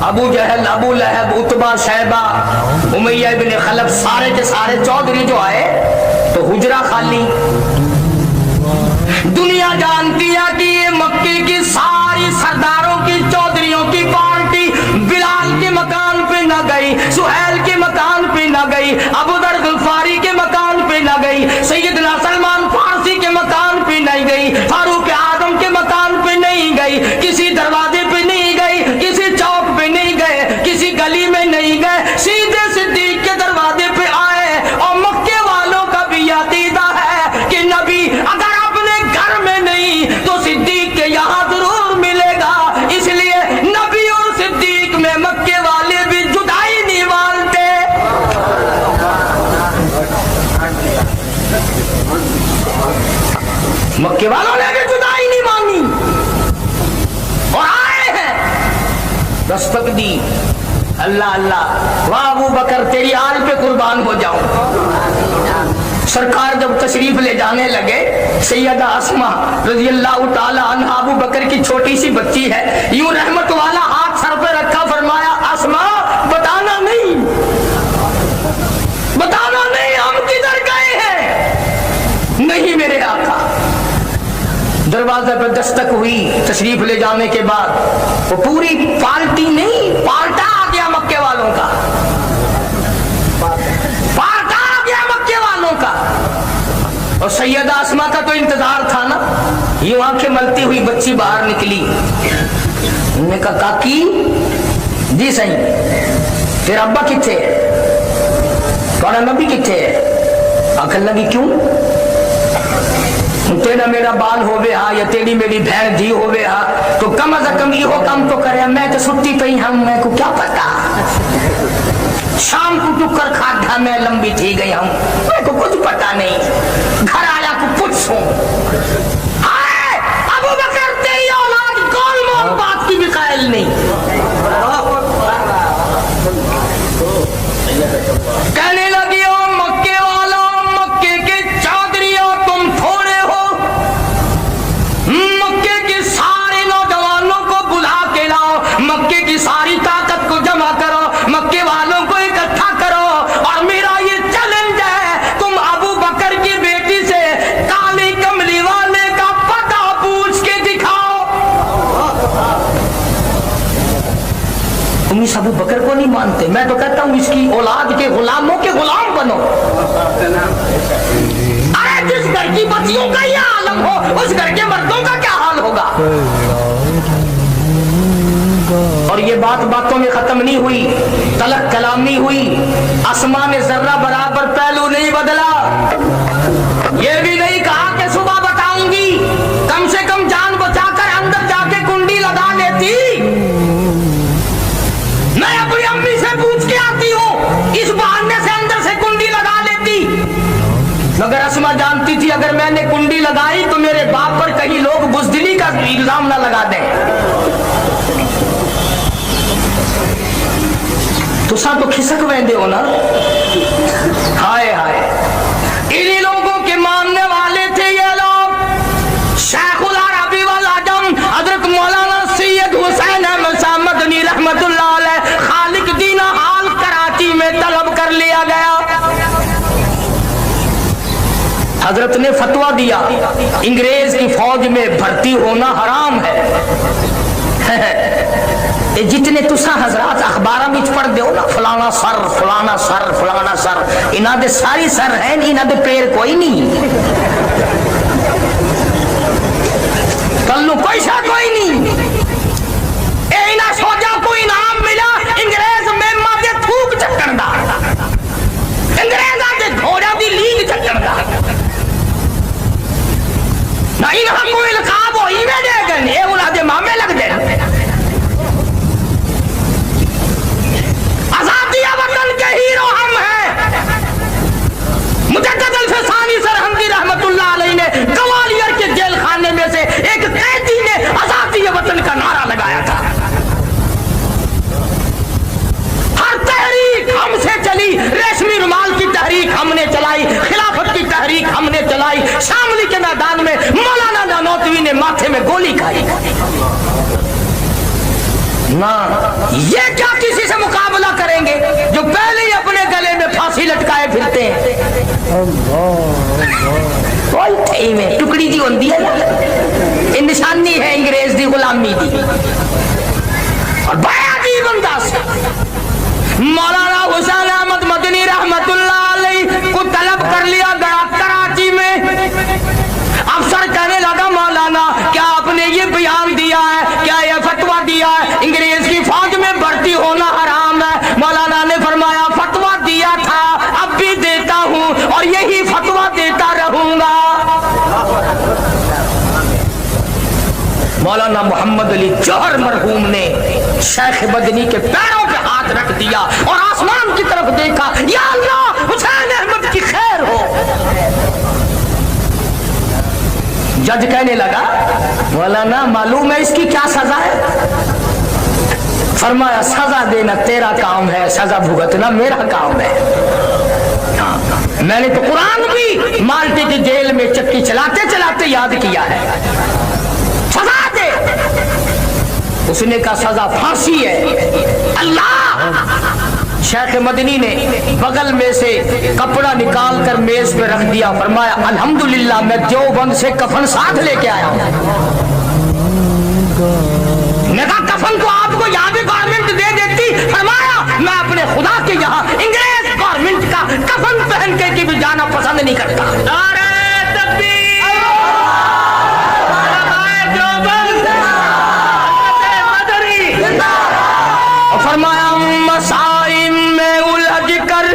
अबू जहल, अबू लहब, उतबा, शैबा, उमैया इब्न खलफ, सारे के सारे चौधरी जो आए तो हुजरा खाली। दुनिया जानती है कि ये मक्के की सारी सरदारों की, चौधरियों की पार्टी बिलाल के मकान पे न गई, सुहैल के मकान पे न गई, अबू दर गुल्फारी के मकान पे न गई, सैयदना सलमान फारसी के मकान पे नहीं गई, फारूक आजम के मकान पे नहीं गई, किसी दरवाजे पे नहीं गई, किसी चौक पे नहीं गए, किसी गली में नहीं गए, सीधे सिद्दीक के दरवाजे पे आए। और मक्के वालों का भी अकीदा है कि नबी अगर अपने घर में नहीं तो सिद्दीक के यहाँ जरूर मिलेगा, इसलिए नबी और सिद्दीक में मक्के वाले भी जुदाई नहीं मानते। मक्के वालों ने भी जुदाई नहीं मानी और आए हैं, दस्तक दी, अल्लाह अल्लाह, वाह अबू बकर तेरी आल पे कुर्बान हो जाऊं। सरकार जब तशरीफ ले जाने लगे, सैयदा अस्मा रज़ियल्लाहु ताला अन्हा, अबू बकर की छोटी सी बच्ची है, यूं रहमत वाला हाथ सर पे रखा, फरमाया अस्मा बताना नहीं, बताना नहीं हम किधर गए हैं। नहीं मेरे आका। दरवाजा दरवाजे पर दस्तक हुई तशरीफ ले जाने के बाद, वो पूरी पार्टी नहीं, पार्टा आ गया मक्के वालों का, पार्टा आ गया मक्के वालों का। और सैयदा अस्मा का तो इंतजार था ना, यूं आंखें मलती हुई बच्ची बाहर निकली। उन्होंने कहा काकी जी सही, तेरा अब्बा किथे है, तुम्हारा नबी किथे है? आखिर लगी क्यों, तेरा मेरा बाल होवे हा या तेरी मेरी बहन धी होवे हा, तो कम अज कम इहो काम तो करे। मैं तो सुट्टी पई हम, मैं को क्या पता, शाम को टुकर खाधा मैं लंबी थी गई हम, मैं को कुछ पता नहीं, घर आया को पूछूं। अबू बकर तेरी औलाद कौन मोल बात की भी कायल नहीं। कहने लगी ओ मक्के वाला, मक्के के चादरिया तुम थोड़े हो, मक्के के सारे नौजवानों को बुला के लाओ, मक्के की सारी ताकत को जमा करो, मक्के वालों को इकट्ठा करो, और मेरा ये चैलेंज है, तुम अबू बकर की बेटी से काली कमली वाले का पता पूछ के दिखाओ। तुम इस अबू बकर को नहीं मानते, मैं तो कहता हूं इसकी औलाद के गुलामों के गुलाम बनो। अरे जिस घर की बच्चियों का ये आलम हो, उस घर के मर्दों का क्या हाल होगा। और ये बात बातों में खत्म नहीं हुई, तलक कलामी हुई। अस्मा ने जर्रा बराबर पहलू नहीं बदला, ये भी नहीं कहा कि सुबह बताऊंगी, कम से कम जान बचाकर अंदर जाके कुंडी लगा लेती। मैं अपनी अम्मी से पूछ के आती हूँ, इस बहाने से अंदर से कुंडी लगा लेती। मगर अस्मा जानती थी अगर मैंने कुंडी लगाई तो मेरे बाप पर कहीं लोग बुज़दिली का इल्जाम ना लगा दें। तुसा तो खिसक वेंदे हो ना, हाय हाय। इन्हीं लोगों के मानने वाले थे ये लोग। शेखुल अरबी वल अजम हजरत मौलाना सैयद हुसैन अहमद साहब मदनी रहमतुल्लाह अलैह खालिक दीना हाल कराची में तलब कर लिया गया। हजरत ने फतवा दिया अंग्रेज की फौज में भर्ती होना हराम है। जितने तुसा हजरात अखबार में पढ़ दो ना, फलाना सर फलाना सर फलाना सर, इन्हां दे सारी सर है, इन्हां दे पैर कोई नहीं, कल्लू पैसा कोई नहीं। इन्हां सोचा को इनाम मिला अंग्रेज मेमा दे थूक चक्कण दा, अंग्रेजां दे घोड़ा दी लीग चक्कण दा ना। इन्हां को इल्काब होई वे देगन, ए उन्हां दे मामे लग दे। वतन के हीरो हम हैं। मुजद्दिद अल-फसानी सरहंदी रहमतुल्लाह अलैह ने ग्वालियर के जेल खाने में से एक कैदी ने आजादी वतन का नारा लगाया था। हर तहरीक हमसे चली, रेशमी रुमाल की तहरीक हमने चलाई, खिलाफत की तहरीक हमने चलाई, शामली के मैदान में मौलाना नानोतवी ने माथे में गोली खाई ना। ये क्या किसी से मुकाबला करेंगे जो पहले ही अपने गले में फांसी लटकाए फिरते हैं। में टुकड़ी जी होती है ना, ये निशानी है अंग्रेज दी गुलामी दी। और बड़ा अजीब अंदाज मौलाना हुसैन अहमद मदनी रहमतुल्लाह अलैह को तलब कर लिया गया कराची में। अफसर कहने लगा मौलाना क्या आपने ये बयान दिया है, क्या ये फतवा दिया है अंग्रेज की फौज में भर्ती होना हराम है? मौलाना ने फरमाया फतवा दिया था, अब भी देता हूँ और यही फतवा देता रहूंगा। मौलाना मोहम्मद अली जौहर मरहूम ने शेख बदनी के पैरों पे हाथ रख दिया और आसमान की तरफ देखा, या अल्लाह हुसैन अहमद की खैर हो। जज कहने लगा मौलाना मालूम है इसकी क्या सजा है? फरमाया सजा देना तेरा काम है, सजा भुगतना मेरा काम है। मैंने तो कुरान भी माल्टे की जेल में चक्की चलाते चलाते याद किया है। सजा दे। उसने कहा सजा फांसी है। अल्लाह शेख मदनी ने बगल में से कपड़ा निकाल कर मेज पे रख दिया, फरमाया अल्हम्दुलिल्लाह मैं देवबंद से कफन साथ लेके आया हूं। ने कहा कफन तो आपको यहाँ भी गारमेंट दे देती, फरमाया मैं अपने खुदा के यहाँ इंग्लिश गारमेंट का कफन पहन के की भी जाना पसंद नहीं करता। नारे तकबीर, और फरमाया मसाइब में उलझ कर,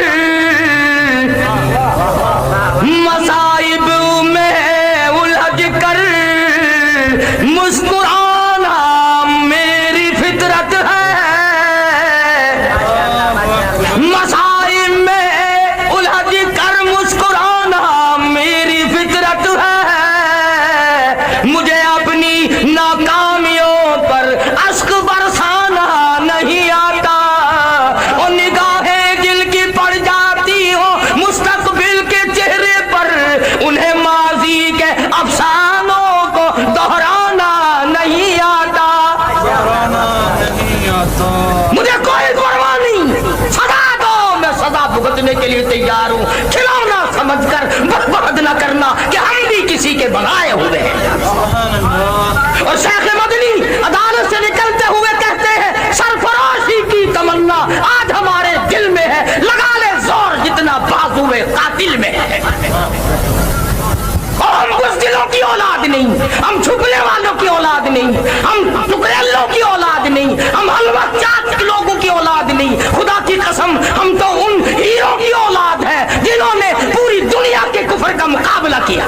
मसाइब में उलझ कर मुस्कुराना मेरी फितरत है। मसाइब में उलझ कर मुस्कुराना मेरी फितरत है। मुझे अपनी नाकामियों पर अश्क बरसाना नहीं आता, और निगाहें दिल की पड़ जाती हो मुस्तकबिल के चेहरे पर, उन्हें माजी के अफसानों को दोहराना नहीं आता। मुझे कोई परवाह नहीं, सदा दो, मैं सदा भुगतने के लिए तैयार हूँ। खिलौना समझकर बर्बाद न करना कि हम भी किसी के बनाए हुए हैं। और शेख मदनी अदालत से निकलते हुए कहते हैं सरफरोशी की तमन्ना आज हमारे दिल में है, लगा ले जोर जितना बाजुए कातिल में है। और हम बुज़दिलों की औलाद नहीं, हम छुपने वालों की औलाद नहीं, हम टुकड़ेलों की औलाद नहीं, हम हलवा चाट लोगों की औलाद नहीं। खुदा की कसम हम तो उन हीरों की औलाद है जिन्होंने पूरी दुनिया के कुफर का मुकाबला किया।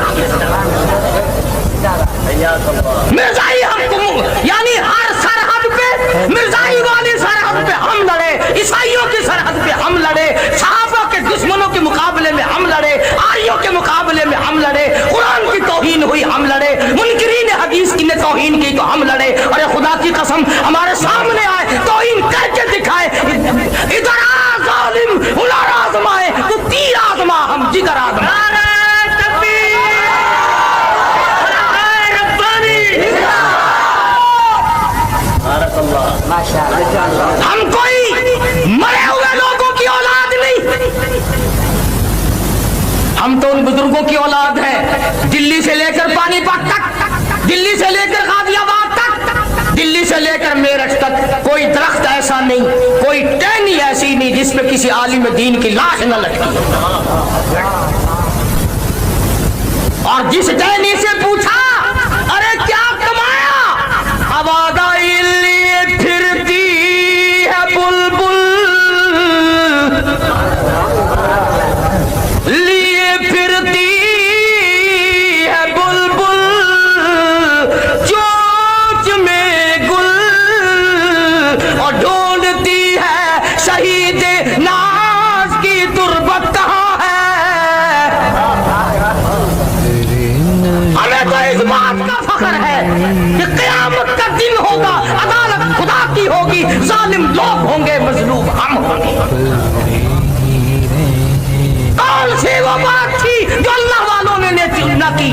मिर्जाई हमको यानी हर सरहद पे, मिर्जाई वाली सरहद पे हम लड़े, ईसाइयों की सरहद पे हम लड़े, सहाबा के दुश्मनों के मुकाबले में हम लड़े, आर्यों के मुकाबले में हम लड़े, कुरान की तौहीन हुई हम लड़े, मुनकिरीन हदीस की ने तौहीन की तो हम लड़े। अरे खुदा की कसम हमारे सामने आए तौहीन करके दिखाए, इधर आ जालिम उधर आजमाए, तो तीर आजमा हम जिगर आजमा। हम कोई मरे हुए लोगों की औलाद नहीं, हम तो उन बुजुर्गों की औलाद हैं। दिल्ली से लेकर पानीपत तक, दिल्ली से लेकर गाजियाबाद तक, दिल्ली से लेकर मेरठ तक कोई दरख्त ऐसा नहीं, कोई टहनी ऐसी नहीं जिसपे किसी आलिम दीन की लाश न लटकी। और जिस टहनी से पूछा अरे क्या कमाया, आवाज़ आई फिरती है बुलबुल, लिए फिरती है बुलबुल, चोंच में गुल, और ढूंढती है शहीद नाज की तुरबत कहाँ है। हमें तो इस बात का फख्र है कि क़यामत का दिन होगा, अदालत खुदा की होगी, जालिम लोग होंगे, मजलूम हम होंगे। कौन सी वो बात थी जो अल्लाह वालों ने न की।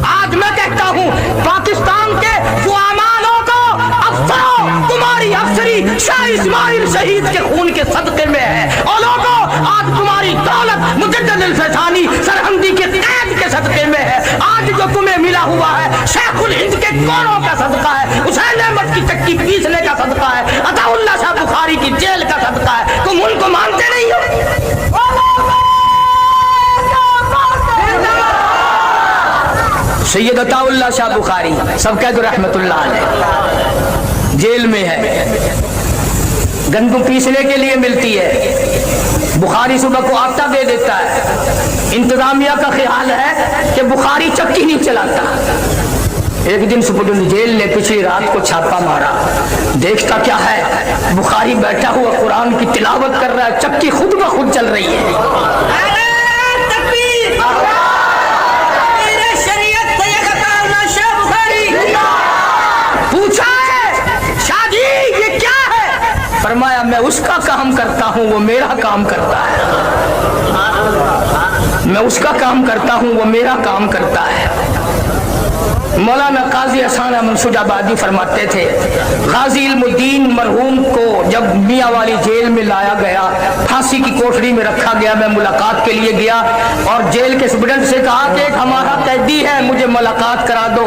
आज मैं कहता हूँ पाकिस्तान के जुआमालों को, अफसरों, तुम्हारी अफसरी शाह इस्माइल शहीद के खून के सदक़े में है, और लोगों आज तुम्हारी दौलत मुजद्दिद अल-फसानी सरहंदी के कैद के सदक़े में है। आज जो तुम्हें मिला हुआ है शेखुल हिंद के कोरों का सदका है, हुसैन अहमद की चक्की पीसने का सदका है, अताउल्लाह शाह बुखारी की जेल का सदका है। तुम उनको मानते नहीं हो। सैयद अताउल्लाह शाह बुखारी सब कह दो रहमतुल्लाह अलैह, जेल में है, गंदम पीसने के लिए मिलती है, बुखारी सुबह को आटा दे देता है। इंतजामिया का ख्याल है कि बुखारी चक्की नहीं चलाता। एक दिन सुपरडेंट जेल ने पिछली रात को छापा मारा, देखता क्या है, बुखारी बैठा हुआ कुरान की तिलावत कर रहा है, चक्की खुद ब खुद चल रही है। पूछा है शाह जी ये क्या है, फरमाया मैं उसका काम करता हूँ वो मेरा काम करता है, मैं उसका काम करता हूँ वो मेरा काम करता है। मौलाना काजी हसन मंसूजाबादी फरमाते थे, गाजी इल्मुद्दीन मरहूम को जब मियाँ वाली जेल में लाया गया, फांसी की कोठरी में रखा गया, मैं मुलाकात के लिए गया और जेल के सुप्रीडेंट से कहा कि एक हमारा कैदी है, मुझे मुलाकात करा दो।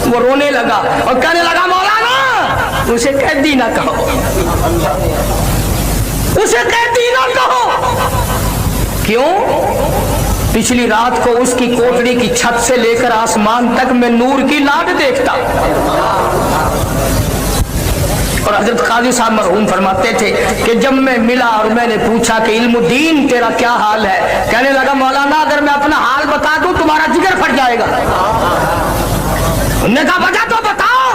वो रोने लगा और कहने लगा, मौलाना उसे कैदी ना कहो, उसे कैदी ना कहो। क्यों? पिछली रात को उसकी कोठरी की छत से लेकर आसमान तक मैं नूर की लाट देखता। और हजरत काजी साहब मरहूम फरमाते थे कि जब मैं मिला और मैंने पूछा कि इल्मुद्दीन तेरा क्या हाल है, कहने लगा, मौलाना अगर मैं अपना हाल बता दूं तुम्हारा जिगर फट जाएगा। उन्होंने कहा, वजह तो बताओ।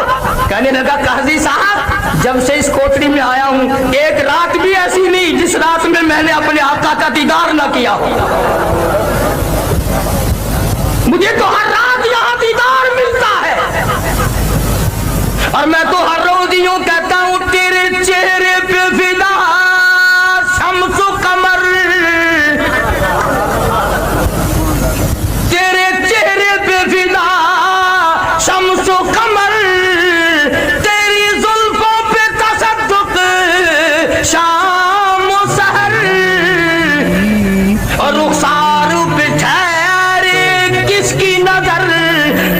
कहने लगा, काजी साहब जब से इस कोठरी में आया हूं एक रात भी ऐसी नहीं जिस रात में मैंने अपने आका का दीदार न किया हो। मुझे तो हर रात यहाँ दीदार मिलता है और मैं तो हर रोज यूं कहता हूं, तेरे चेहरे पे फिदा शम्सो कमर, तेरे चेहरे पे फिदा शम्सो कमर, तेरी जुल्फों पे तसद्दुक शाम व सहर, और रुखसार पे ठहरे किसकी नजर,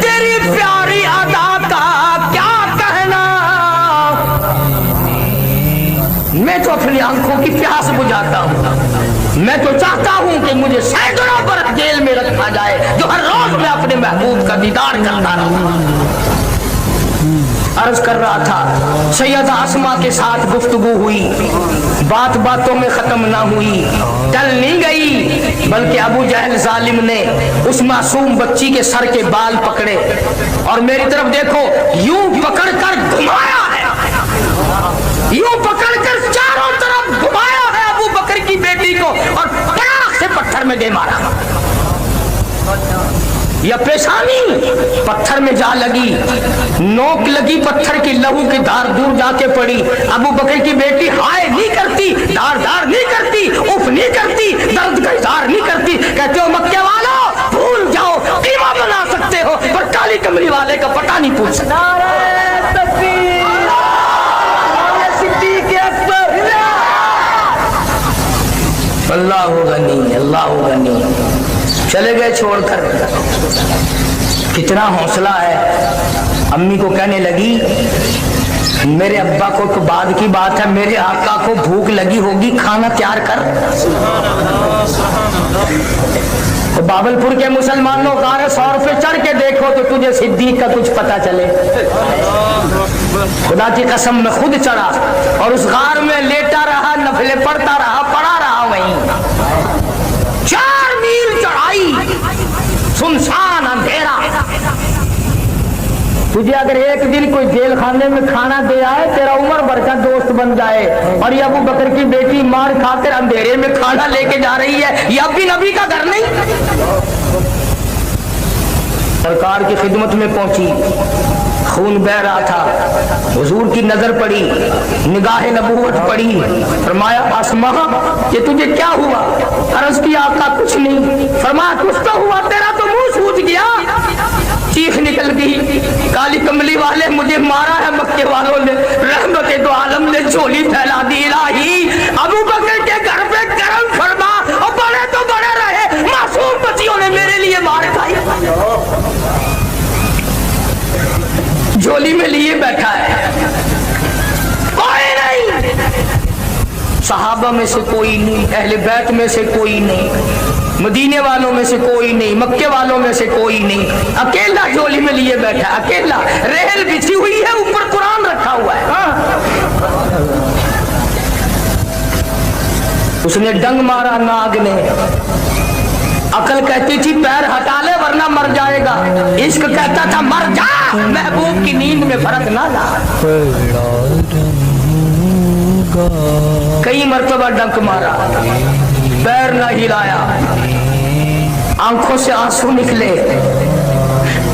तेरी प्यारी अदा का क्या कहना। मैं तो अपनी आंखों की प्यास बुझाता हूं, मैं तो चाहता हूं कि मुझे सैकड़ों बरस जेल में रखा जाए जो हर रोज मैं अपने महबूब का दीदार करता रहूं। अर्ज कर रहा था, सैयदा आसमा के साथ गुफ्तगू हुई, बात बातों में खत्म ना हुई, टल नहीं गई, बल्कि अबू जहल जालिम ने उस मासूम बच्ची के सर के बाल पकड़े और मेरी तरफ देखो यूं पकड़कर घुमाया है, यूं पकड़कर चारों तरफ घुमाया है अबू बकर की बेटी को और पटाख से पत्थर में दे मारा। या पेशानी पत्थर में जा लगी, नोक लगी पत्थर की, लहू की धार दूर जाके पड़ी। अबू बकर की बेटी हाय नहीं करती, धार धार नहीं करती, उफ नहीं करती, दर्द का इजहार नहीं करती। कहते हो मक्के वालों भूल जाओ, कीमा बना सकते हो पर काली कमरी वाले का पता नहीं पूछ सकते। अल्लाह गनी, अल्लाह गनी। चले गए छोड़कर, कितना हौसला है। अम्मी को कहने लगी, मेरे अब्बा को तो बाद की बात है, मेरे आका को भूख लगी होगी, खाना तैयार कर। तो बाबलपुर के मुसलमानों का 100 रुपये चढ़ के देखो तो तुझे सिद्दीक का कुछ पता चले। खुदा की कसम में खुद चढ़ा और उस गार में लेटा रहा, नफले पढ़ता रहा, पड़ा रहा वहीं। 4 मील चढ़ाई, सुनसान अंधेरा। तुझे अगर एक दिन कोई जेल खाने में खाना दे आए, तेरा उम्र भर का दोस्त बन जाए, और ये अबू बकर की बेटी मार खाकर अंधेरे में खाना लेके जा रही है, ये अब भी नबी का घर नहीं। सरकार की खिदमत में पहुंची, खून बह रहा था, हुजूर की नजर पड़ी, निगाह नबूवत पड़ी, फरमाया आसमा ये तुझे क्या हुआ? अर्ज किया आका कुछ नहीं। फरमाया कुछ तो हुआ, तेरा तो मुंह सूज गया। चीख निकल गई, काली कमली वाले मुझे मारा है मक्के वालों ने, रहमत दो आलम ने झोली फैला दी। इलाही अबू बकर के घर पे करम फरमा, और बड़े तो बड़े रहे, मासूम बच्चियों ने मेरे लिए मार खाई। झोली में लिए बैठा है, कोई नहीं, सहाबा में से कोई नहीं, अहले बैत में से कोई नहीं, मदीने वालों में से कोई नहीं, मक्के वालों में से कोई नहीं, अकेला झोली में लिए बैठा, अकेला। रेहल बिछी हुई है, ऊपर कुरान रखा हुआ है। उसने डंग मारा नाग ने, अकल कहती थी पैर हटा ले वरना मर जाएगा, इश्क कहता था मर जा, महबूब की नींद में फर्क ना ला। कई मरतबा डंक मारा, पैर न हिलाया, आंखों से आंसू निकले।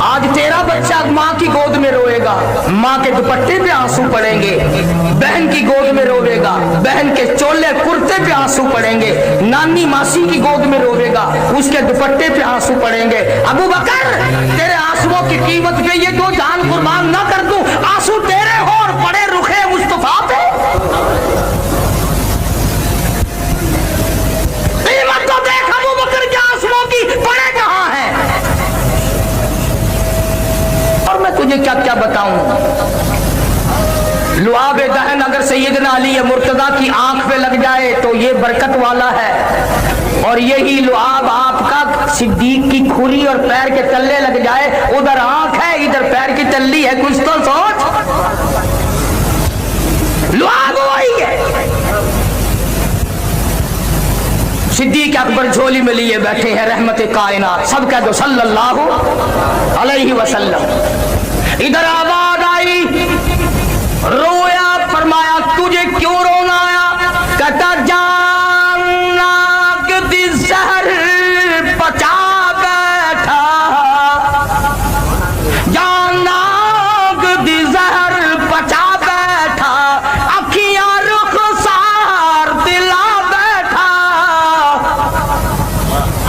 आज तेरा बच्चा माँ की गोद में रोएगा, माँ के दुपट्टे पे आंसू पड़ेंगे, बहन की गोद में रोवेगा, बहन के चोले कुर्ते पे आंसू पड़ेंगे, नानी मासी की गोद में रोवेगा, उसके दुपट्टे पे आंसू पड़ेंगे। अबू बकर तेरे आंसुओं आंसुओं की कीमत पे ये दो जान कुर्बान ना कर दूं, आंसू तेरे हो और पड़े रुखे मुस्तफा पे। कीमत तो देख अबू बकर के आंसुओं की, पड़े कहां हैं। और मैं तुझे क्या क्या बताऊं। लुआब दहन अगर सैयदना अली मुर्तजा की आंख पे लग जाए तो ये बरकत वाला है, और यही लुआब आपका सिद्दीक की खुली और पैर के तल्ले लग जाए, उधर आंख है इधर पैर की तल्ली है, कुछ तो सोच। लुआब वही है। सिद्दीक अकबर झोली में लिए बैठे हैं रहमत कायनात, सब कह दो सल्लल्लाहु अलैहि वसल्लम। इधर आवाज आई, रोया, फरमाया तुझे क्यों रोना आया। कहता जानना कि जहर पचा बैठा, जानना कि जहर पचा बैठा, अखियां रुखसार दिला बैठा।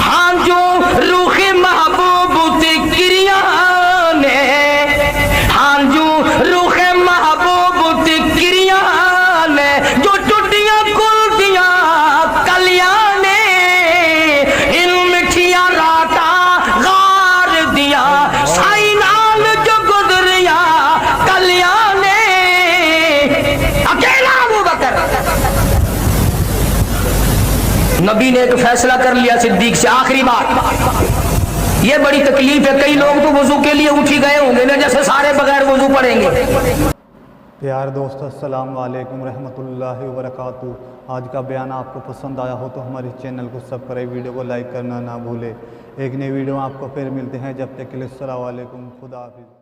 हाँ जो रूह महबूब तिक्रिया ने, हाँ जो रूह जो टुटियां कुल दिया कलियां ने, इन मिठिया राता गार दिया, साई नाल जो गुजरिया कलियां ने। अकेला अबू बकर। नबी ने तो फैसला कर लिया सिद्दीक से, आखिरी बात। ये बड़ी तकलीफ है, कई लोग तो वजू के लिए उठ ही गए होंगे ना, जैसे सारे बगैर वजू पड़ेंगे। प्यार दोस्तों, अस्सलाम वालेकुम रहमतुल्लाहि व बरकातुहू। आज का बयान आपको पसंद आया हो तो हमारे चैनल को सब्सक्राइब, वीडियो को लाइक करना ना भूले। एक नई वीडियो में आपको फिर मिलते हैं, जब तक के लिए अस्सलाम वालेकुम, खुदा हाफिज़।